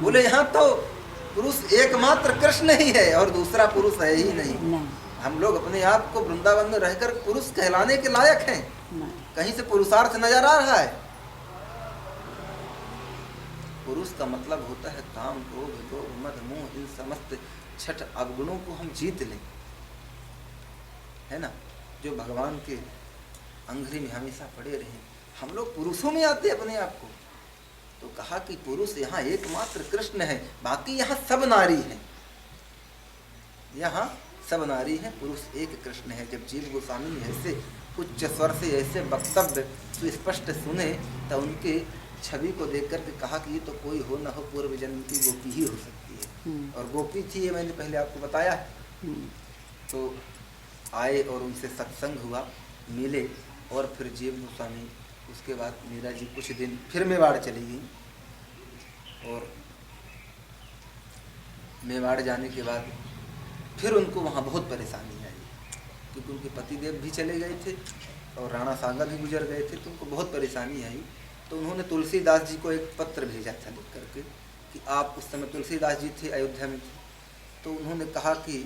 बोले यहाँ तो पुरुष एकमात्र कृष्ण ही है और दूसरा पुरुष है ही नहीं। हम लोग अपने आप को वृंदावन में रहकर पुरुष कहलाने के लायक हैं, कहीं से पुरुषार्थ नजर आ रहा है? पुरुष का मतलब होता है काम, क्रोध, लोभ, मद, मोह, इन समस्त छठ अवगुणों को हम जीत लें, है ना, जो भगवान के अंगरी में हमेशा पड़े रहे। हम लोग पुरुषों में आते अपने आप को, तो कहा कि पुरुष यहाँ एकमात्र कृष्ण है, बाकी यहाँ सब नारी है, यहाँ सब नारी है, पुरुष एक कृष्ण है। जब जीव गोस्वामी ऐसे उच्च स्वर से ऐसे वक्तव्य सुस्पष्ट सुने तो उनके छवि को देख करके कहा कि ये तो कोई हो न हो पूर्व जन्म की गोपी ही हो सकती है, और गोपी थी ये मैंने पहले आपको बताया है। तो आए और उनसे सत्संग हुआ, मिले, और फिर जीव गोस्वामी उसके बाद मीरा जी कुछ दिन फिर मेवाड़ चली गई, और मेवाड़ जाने के बाद फिर उनको वहाँ बहुत परेशानी आई, क्योंकि उनके पतिदेव भी चले गए थे और राणा सागा भी गुजर गए थे, तो उनको बहुत परेशानी आई। तो उन्होंने तुलसीदास जी को एक पत्र भेजा था लिख करके कि आप, उस समय तुलसीदास जी थे अयोध्या में थे, तो उन्होंने कहा कि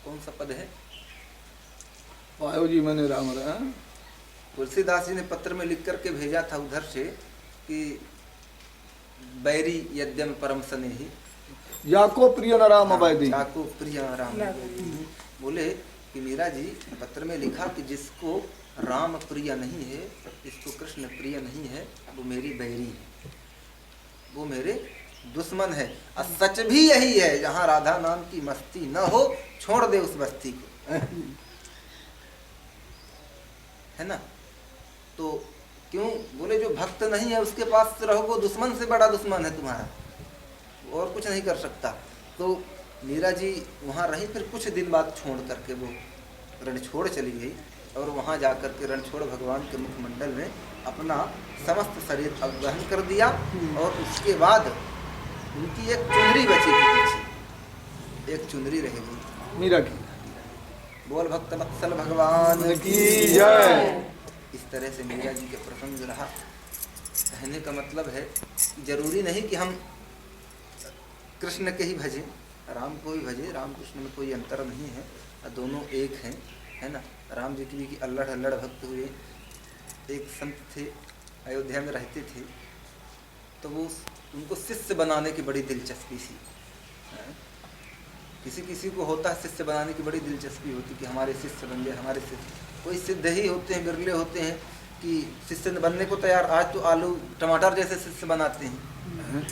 कौन सा पद है, वायु जी मैंने राम राम, तुलसीदास जी ने पत्र में लिख करके भेजा था उधर से कि बैरी यद्यम परम स्नेही जाको प्रिय न राम अवैधी, जाको प्रिय राम, बोले कि मीरा जी पत्र में लिखा कि जिसको राम प्रिय नहीं है, जिसको कृष्ण प्रिय नहीं है, वो मेरी बैरी है, वो मेरे दुश्मन है। और सच भी यही है, जहाँ राधा नाम की मस्ती न हो छोड़ दे उस बस्ती को, है ना। तो क्यों, बोले जो भक्त नहीं है उसके पास रहो, वो दुश्मन से बड़ा दुश्मन है तुम्हारा, और कुछ नहीं कर सकता। तो मीरा जी वहाँ रही, फिर कुछ दिन बाद छोड़ करके वो रणछोड़ चली गई, और वहाँ जा कर के रणछोड़ भगवान के मुखमंडल में अपना समस्त शरीर अवग्रहण कर दिया, और उसके बाद उनकी एक चुनरी बची थी पीछे, एक चुनरी रह गई मीरा की। बोल भक्त वत्सल भगवान की जय। इस तरह से मीरा जी के प्रसंग रहा। कहने का मतलब है कि जरूरी नहीं कि हम कृष्ण के ही भजें, राम को ही भजें, राम कृष्ण में कोई अंतर नहीं है, दोनों एक हैं, है ना। राम जी की भी अल्लड़ अल्लड़ भक्त हुए। एक संत थे, अयोध्या में रहते थे, तो वो उनको शिष्य बनाने की बड़ी दिलचस्पी थी। किसी किसी को होता है शिष्य बनाने की बड़ी दिलचस्पी होती कि हमारे शिष्य बन जाए, हमारे शिष्य। कोई सिद्ध ही होते हैं, बिरले होते हैं कि शिष्य बनने को तैयार, आज तो आलू टमाटर जैसे शिष्य बनाते हैं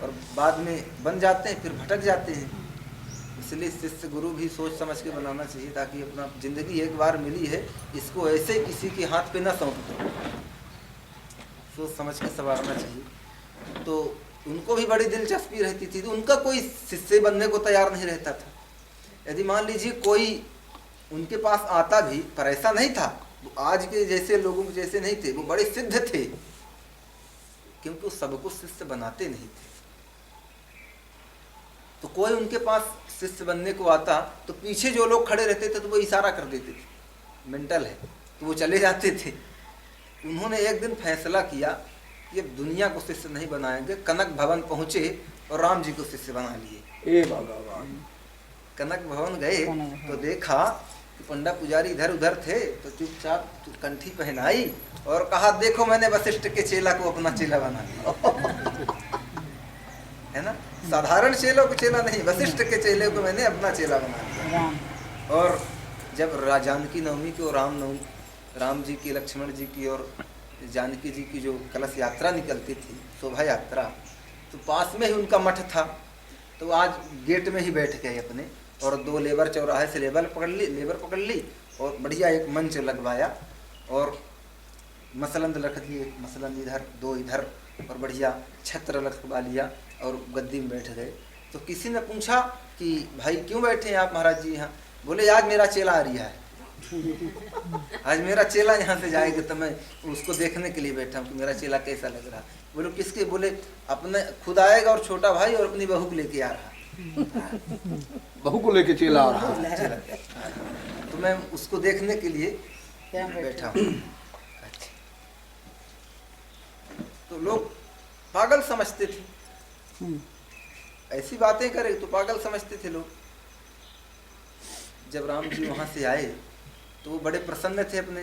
और बाद में बन जाते हैं, फिर भटक जाते हैं। इसलिए शिष्य गुरु भी सोच समझ के बनाना चाहिए, ताकि अपना जिंदगी एक बार मिली है, इसको ऐसे किसी के हाथ पे ना सौंप दो, सोच समझ के संवारना चाहिए। तो उनको भी बड़ी दिलचस्पी रहती थी, तो उनका कोई शिष्य बनने को तैयार नहीं रहता था। यदि मान लीजिए कोई उनके पास आता भी, पर ऐसा नहीं था, वो आज के जैसे लोगों के जैसे नहीं थे, वो बड़े सिद्ध थे, क्योंकि वो सबको शिष्य बनाते नहीं थे। तो कोई उनके पास शिष्य बनने को आता तो पीछे जो लोग खड़े रहते थे तो वो इशारा कर देते थे, मेंटल है, तो वो चले जाते थे। उन्होंने एक दिन फैसला किया कि अब दुनिया को शिष्य नहीं बनाएंगे। कनक भवन पहुंचे और राम जी को शिष्य बना लिए। ए भगवान। कनक भवन गए तो देखा कि पंडा पुजारी इधर उधर थे, तो चुपचाप कंठी पहनाई और कहा, देखो मैंने वशिष्ठ के चेला को अपना चेला बना लिया। है ना, साधारण चेलों को चेला नहीं, वशिष्ठ के चेले को मैंने अपना चेला बना लिया। और जब जानकी नवमी को राम जी की, लक्ष्मण जी की और जानकी जी की जो कलश यात्रा निकलती थी, शोभा यात्रा, तो पास में ही उनका मठ था। तो आज गेट में ही बैठ गए अपने, और दो लेबर चौराहे से लेबर पकड़ ली और बढ़िया एक मंच लगवाया और मसलंद रख दिए, एक मसलंद इधर, दो इधर, और बढ़िया छत्र रखवा लिया और गद्दी में बैठ गए। तो किसी ने पूछा कि भाई क्यों बैठे हैं आप महाराज जी यहाँ? बोले आज मेरा चेला आ रहा है, आज मेरा चेला यहाँ से जाएगा, तो मैं उसको देखने के लिए बैठा हूँ कि मेरा चेला कैसा लग रहा। बोले किसके? बोले अपने खुद आएगा और छोटा भाई और अपनी बहू को लेके आ रहा। बहू को लेके चेला आ रहा। चेला, तो मैं उसको देखने के लिए बैठा हूँ। तो तो लोग पागल समझते थे, ऐसी बातें करे तो पागल समझते थे लोग। जब राम जी वहाँ से आए तो वो बड़े प्रसन्न थे अपने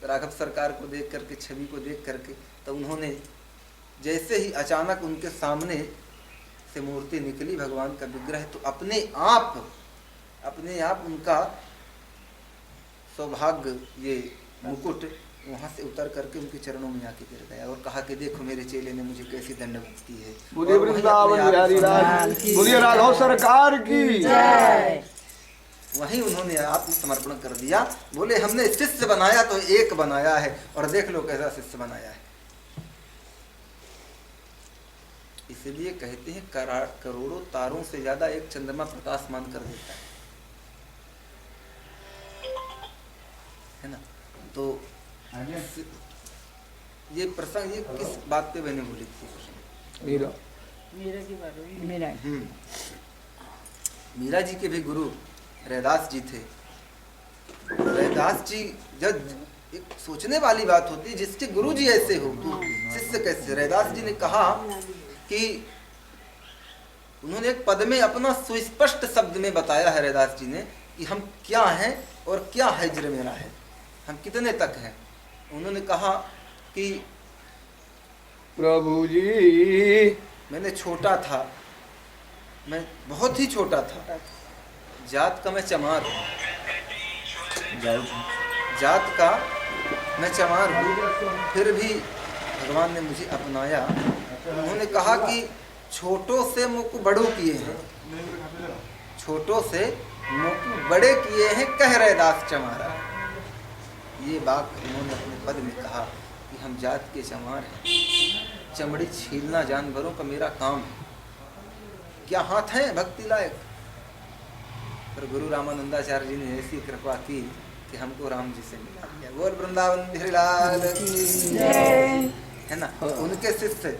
राघव सरकार को देख करके, छवि को देख करके। तो उन्होंने जैसे ही अचानक उनके सामने से मूर्ति निकली भगवान का विग्रह, तो अपने आप उनका सौभाग्य ये मुकुट वहाँ से उतर करके उनके चरणों में आके गिर गया और कहा कि देखो मेरे चेले ने मुझे कैसी दंडवत की है। बोलिए वृंदावन बिहारी लाल, बोलिए राघव सरकार की जय। वहीं उन्होंने आत्मसमर्पण कर दिया। बोले हमने शिष्य बनाया तो एक बनाया है, और देख लो कैसा शिष्य बनाया है। इसलिए कहते हैं करोड़ों तारों से ज्यादा एक चंद्रमा प्रकाशमान कर देता है ना। तो ये प्रसंग ये किस बात पे मैंने बोली थी? मीरा जी के भी गुरु रैदास जी थे। रैदास जी जब एक सोचने वाली बात होती है, जिसके गुरु जी ऐसे हो तो शिष्य कैसे? रैदास जी ने कहा कि उन्होंने एक पद में अपना सुस्पष्ट शब्द में बताया है रैदास जी ने कि हम क्या हैं और क्या हिज्र मेरा है, हम कितने तक हैं। उन्होंने कहा कि प्रभु जी मैंने छोटा था, मैं बहुत ही छोटा था, जात का मैं चमार हूँ, जात का मैं चमार हूँ, फिर भी भगवान ने मुझे अपनाया। उन्होंने कहा कि छोटों से मुख बड़ों किए हैं, छोटों से मुख बड़े किए हैं, कह रैदास चमारा। ये बात उन्होंने अपने पद में कहा कि हम जात के चमार हैं, चमड़ी छीलना जानवरों का मेरा काम है, क्या हाथ है भक्ति लायक। पर गुरु रामानंदाचार्य जी ने ऐसी कृपा की कि हमको राम जी से मिला दिया। बोल वृंदावन बिहारी लाल की जय, है ना। तो उनके शिष्य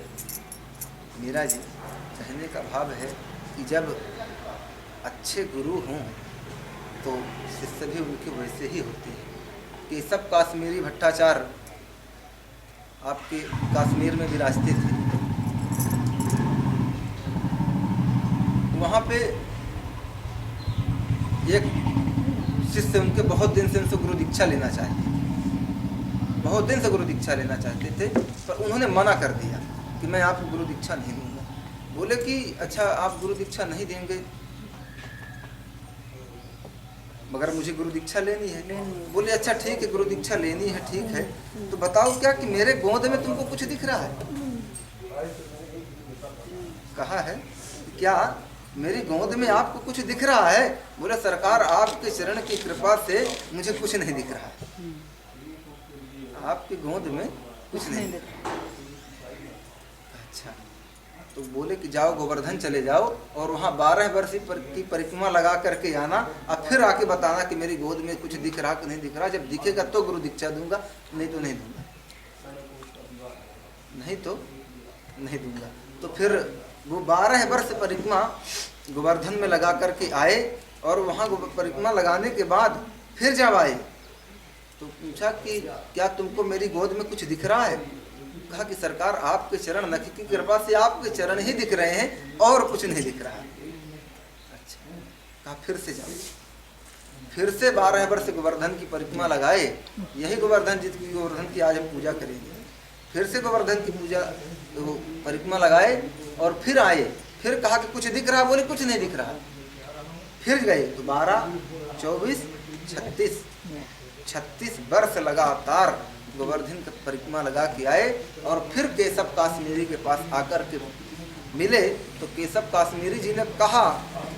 मीरा जी, कहने का भाव है कि जब अच्छे गुरु हों तो शिष्य भी उनके वैसे ही होते हैं। केशव काश्मीरी भट्टाचार्य आपके कश्मीर में विराजते थे। वहाँ पे एक शिष्य उनके बहुत दिन से उनसे गुरु दीक्षा लेना चाहते थे, बहुत दिन से गुरु दीक्षा लेना चाहते थे, पर उन्होंने मना कर दिया कि मैं आपको गुरु दीक्षा नहीं दूंगा। बोले कि अच्छा आप गुरु दीक्षा नहीं देंगे मगर मुझे गुरु दीक्षा लेनी है। बोले अच्छा ठीक है, गुरु दीक्षा लेनी है, ठीक है, तो बताओ क्या कि मेरे गोद में तुमको कुछ दिख रहा है? कहा है क्या मेरी गोद में आपको कुछ दिख रहा है? बोले सरकार आपके चरण की कृपा से मुझे कुछ नहीं दिख रहा है, आपकी गोद में कुछ नहीं दिख रहा। अच्छा, तो बोले कि जाओ गोवर्धन चले जाओ और वहाँ 12 वर्ष की परिक्रमा लगा करके आना, अब फिर आके बताना कि मेरी गोद में कुछ दिख रहा कि नहीं दिख रहा। जब दिखेगा तो गुरु दीक्षा दूंगा, नहीं तो नहीं दूंगा, नहीं तो नहीं दूंगा। तो फिर वो 12 वर्ष परिक्रमा गोवर्धन में लगा करके आए और वहाँ परिक्रमा लगाने के बाद फिर जब आए तो पूछा कि क्या तुमको मेरी गोद में कुछ दिख रहा है? कहा कि सरकार आपके चरण नख की कृपा से आपके चरण ही दिख रहे हैं और कुछ नहीं दिख रहा। अच्छा, कहा फिर से जाओ। फिर से 12 वर्ष गोवर्धन की परिक्रमा लगाए, यही गोवर्धन जी की गोवर्धन की आज हम पूजा करेंगे। फिर से गोवर्धन की पूजा परिक्रमा लगाए और फिर आए, फिर कहा कि कुछ दिख रहा? बोले कुछ नहीं दिख रहा। फिर गए तो 12, 24, 36 वर्ष लगातार गोवर्धन का परिक्रमा लगा के आए और फिर केशव काश्मीरी के पास आकर के मिले। तो केशव काश्मीरी जी ने कहा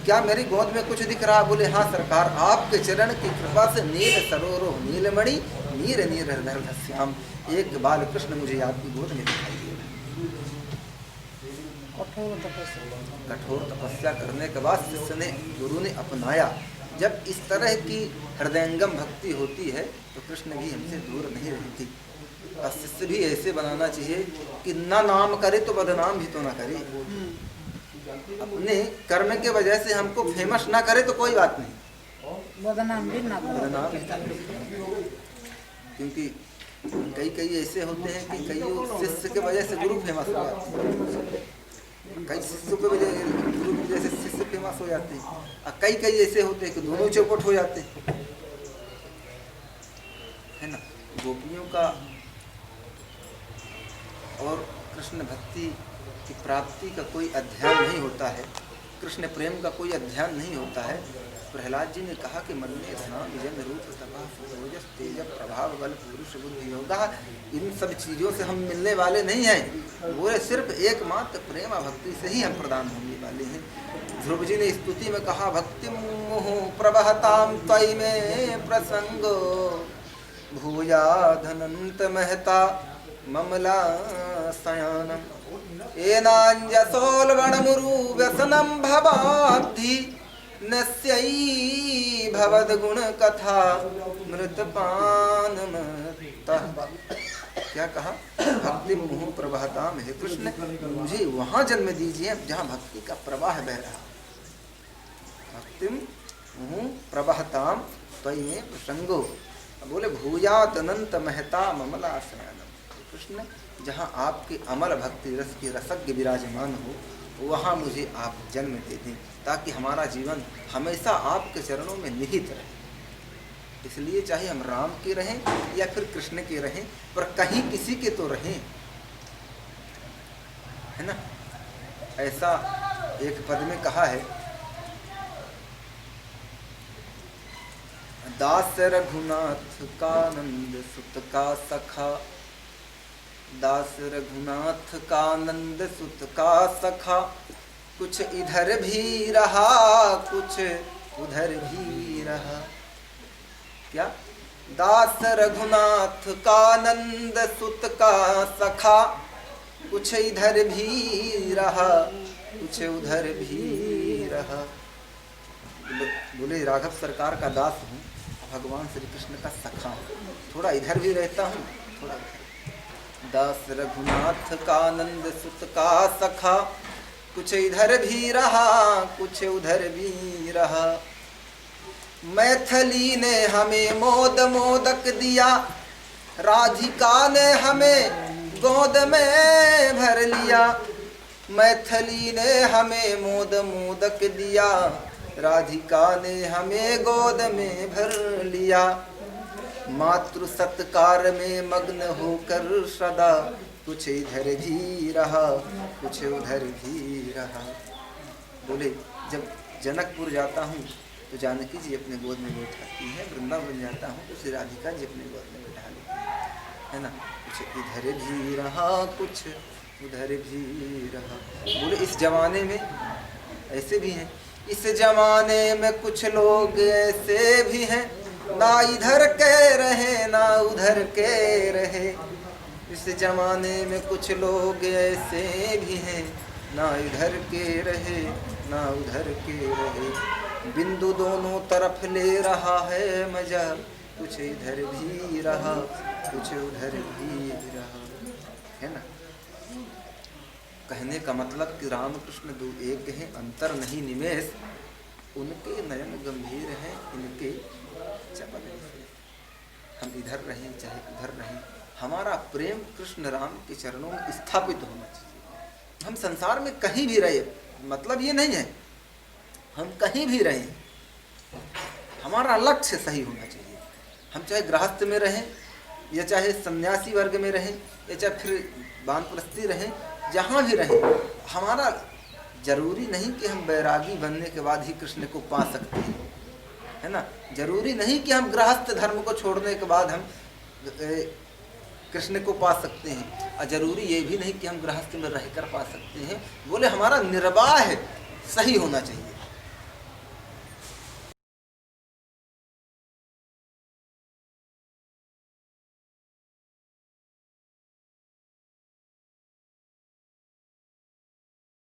क्या मेरी गोद में कुछ दिख रहा? बोले हाँ सरकार आपके चरण की कृपा से नील सरोरो नीलमणि नीर नीर हृदय श्याम, एक बाल कृष्ण मुझे आपकी गोद में दिखाई दे रहा। कठोर तपस्या करने के बाद शिष्य ने गुरु ने अपनाया। जब इस तरह की हृदयंगम भक्ति होती है तो कृष्ण भी हमसे दूर नहीं रहती। और शिष्य भी ऐसे बनाना चाहिए कि ना नाम करे तो बदनाम भी तो ना करे, अपने कर्म के वजह से हमको फेमस ना करे तो कोई बात नहीं, बदनाम भी ना करे। क्योंकि कई कई ऐसे होते हैं कि कई शिष्य के वजह से गुरु फेमस हो जाते हैं, कई शिष्यों के वजह गुरु की वजह से शिष्य फेमस हो जाते हैं, और कई कई ऐसे होते हैं कि दोनों चौपट हो जाते हैं, है ना। गोपियों का और कृष्ण भक्ति की प्राप्ति का कोई अध्ययन नहीं होता है, कृष्ण प्रेम का कोई अध्ययन नहीं होता है। प्रहलाद जी ने कहा कि मन में धना निजन रूप सभा ओजस तेज प्रभाव बल पुरुष बुद्धि होगा, इन सब चीज़ों से हम मिलने वाले नहीं हैं, वो सिर्फ एकमात्र प्रेम भक्ति से ही हम प्रदान होने वाले हैं। ध्रुव जी ने स्तुति में कहा भक्ति मोह प्रवहताम त्वयि में प्रसंगो भूया धनंत महता ममला सयानम एनांजसोलवणमुरु व्यसनम भवाब्धि नस्यै भवद गुण कथा मृतपान क्या कहा, भक्ति मोह प्रवाहताम, हे कृष्ण मुझे वहां जन्म दीजिए जहां भक्ति का प्रवाह बह रहा, भक्ति मोह प्रवाहताम त्वयि में प्रसंगो, बोले भूयात अनंत महता ममला शयनम, कृष्ण जहाँ आपके अमल भक्ति रस के रसज्ञ विराजमान हो वहाँ मुझे आप जन्म दे दें, ताकि हमारा जीवन हमेशा आपके चरणों में निहित रहे। इसलिए चाहे हम राम के रहें या फिर कृष्ण के रहें, पर कहीं किसी के तो रहें, है ना। ऐसा एक पद में कहा है, दास रघुनाथ का नंद सुत का सखा, दास रघुनाथ का नंद सुत का सखा, कुछ इधर भी रहा कुछ उधर भी रहा। क्या, दास रघुनाथ का नंद सुत का सखा, कुछ इधर भी रहा कुछ उधर भी रहा। बोले राघव सरकार का दास हूँ, भगवान श्री कृष्ण का सखा हूँ, थोड़ा इधर भी रहता हूँ थोड़ा उधर। दास रघुनाथ का नंद सुत का सखा, कुछ इधर भी रहा कुछ उधर भी रहा। मैथिली ने हमें मोद मोदक दिया, राधिका ने हमें गोद में भर लिया। मैथिली ने हमें मोद मोदक दिया, राधिका ने हमें गोद में भर लिया। मातृ सत्कार में मग्न होकर सदा, कुछ इधर भी रहा कुछ उधर भी रहा। बोले जब जनकपुर जाता हूँ तो जानकी जी अपने गोद में बैठाती हैं, वृंदावन जाता हूँ तो श्री राधिका जी अपने गोद में बैठा लेती हैं, है ना। कुछ इधर भी रहा कुछ उधर भी रहा। बोले इस जमाने में ऐसे भी हैं, इस जमाने में कुछ लोग ऐसे भी हैं, ना इधर के रहे ना उधर के रहे। इस जमाने में कुछ लोग ऐसे भी हैं, ना इधर के रहे ना उधर के रहे। बिंदु दोनों तरफ ले रहा है मजा, कुछ इधर भी रहा कुछ उधर भी रहा, है ना। कहने का मतलब कि राम कृष्ण दो एक हैं, अंतर नहीं निमेष। उनके नयन गंभीर हैं, इनके चपल हैं। हम इधर रहें चाहे उधर रहें, हमारा प्रेम कृष्ण राम के चरणों में स्थापित होना चाहिए। हम संसार में कहीं भी रहे, मतलब ये नहीं है हम कहीं भी रहें, हमारा लक्ष्य सही होना चाहिए। हम चाहे गृहस्थ में रहें या चाहे सन्यासी वर्ग में रहें या चाहे फिर वानप्रस्थी रहें, जहाँ भी रहें, हमारा जरूरी नहीं कि हम बैरागी बनने के बाद ही कृष्ण को पा सकते हैं, है ना। जरूरी नहीं कि हम गृहस्थ धर्म को छोड़ने के बाद हम कृष्ण को पा सकते हैं, और जरूरी ये भी नहीं कि हम गृहस्थ में रहकर पा सकते हैं। बोले हमारा निर्वाह सही होना चाहिए,